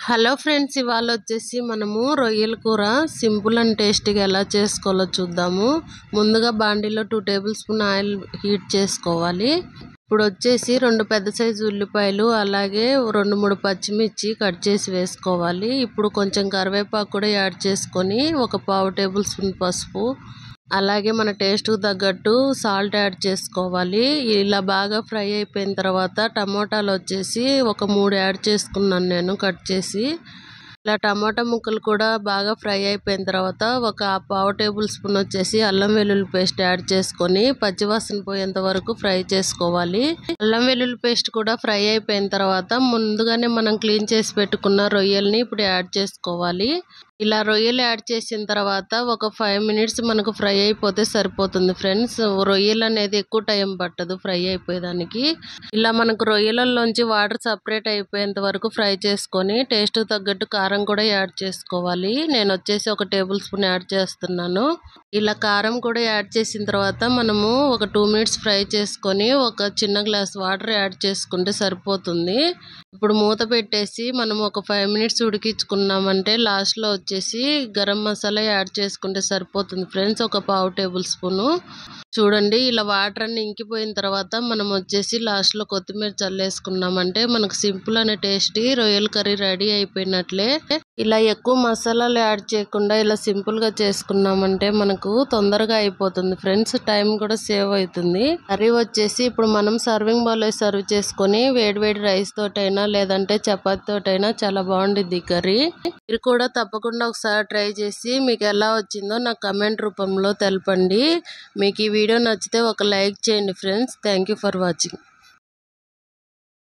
Hello friends, ఇవాళ వచ్చేసి మనము రొయ్యల కూర సింపుల్ అండ్ టేస్టీగా ఎలా చేసుకోవాలో చూద్దాము. ముందుగా బాండీలో 2 టేబుల్ స్పూన్ ఆయిల్ హీట్ చేసుకోవాలి. ఇప్పుడు వచ్చేసి 2 పెద్ద సైజు ఉల్లిపాయలు, అలాగే 2-3 పచ్చిమిర్చి కట్ చేసి వేసుకోవాలి. ఇప్పుడు కొంచెం కరివేపాకు కూడా యాడ్ చేసుకొని ఒక 1/2 టేబుల్ స్పూన్ పసుపు, అలాగే మన టేస్ట్‌కు తగ్గట్టు సాల్ట్ యాడ్ చేసుకోవాలి. ఇలా బాగా ఫ్రై అయిపోయిన తర్వాత టమోటాలు వచ్చేసి ఒక 3 యాడ్ చేసుకున్నాను నేను కట్ చేసి. ఇలా టమాటా ముక్కలు కూడా బాగా ఫ్రై అయిపోయిన తర్వాత ఒక 1/2 టేబుల్ స్పూన్ వచ్చేసి అల్లం వెల్లుల్లి పేస్ట్ యాడ్ చేసుకొని పచ్చివాసన పోయేంత వరకు ఫ్రై చేసుకోవాలి. అల్లం వెల్లుల్లి పేస్ట్ కూడా ఫ్రై అయిపోయిన తర్వాత ముందుగానే మనం క్లీన్ చేసి పెట్టుకున్న రొయ్యల్ని ఇప్పుడు యాడ్ చేసుకోవాలి. ఇలా రొయ్యలు యాడ్ చేసిన తర్వాత ఒక 5 మినిట్స్ మనకు ఫ్రై అయిపోతే సరిపోతుంది ఫ్రెండ్స్. రొయ్యలు అనేది ఎక్కువ టైం పట్టదు ఫ్రై అయిపోయేదానికి. ఇలా మనకు రొయ్యలలోంచి వాటర్ సపరేట్ అయిపోయేంత వరకు ఫ్రై చేసుకొని టేస్ట్‌కు తగ్గట్టు కారం కూడా యాడ్ చేసుకోవాలి. నేను వచ్చేసి ఒక టేబుల్ స్పూన్ యాడ్ చేస్తున్నాను. ఇలా కారం కూడా యాడ్ చేసిన తర్వాత మనము ఒక 2 మినిట్స్ ఫ్రై చేసుకొని ఒక చిన్న గ్లాస్ వాటర్ యాడ్ చేసుకుంటే సరిపోతుంది. ఇప్పుడు మూత పెట్టేసి మనం ఒక 5 మినిట్స్ ఉడికించుకున్నామంటే లాస్ట్‌లో వచ్చేసి గరం మసాలా యాడ్ చేసుకుంటే సరిపోతుంది ఫ్రెండ్స్, ఒక 1/2 టేబుల్ స్పూను. చూడండి, ఇలా వాటర్ అన్ని ఇంకిపోయిన తర్వాత మనం వచ్చేసి లాస్ట్‌లో కొత్తిమీర చల్లేసుకున్నామంటే మనకు సింపుల్ అనే టేస్టీ రొయ్యల కర్రీ రెడీ అయిపోయినట్లే. ఇలా ఎక్కువ మసాలాలు యాడ్ చేయకుండా ఇలా సింపుల్‌గా చేసుకున్నామంటే మనకు తొందరగా అయిపోతుంది ఫ్రెండ్స్, టైం కూడా సేవ్ అవుతుంది. కర్రీ వచ్చేసి ఇప్పుడు మనం సర్వింగ్ బౌల్లో సర్వ్ చేసుకొని వేడివేడి రైస్ తోటైనా లేదంటే చపాతీ తోటైనా చాలా బాగుండిద్ది ఈ కర్రీ. మీరు కూడా తప్పకుండా ఒకసారి ట్రై చేసి మీకు ఎలా వచ్చిందో నాకు కామెంట్ రూపంలో తెలపండి. మీకు ఈ వీడియో నచ్చితే ఒక లైక్ చేయండి friends. Thank you for watching.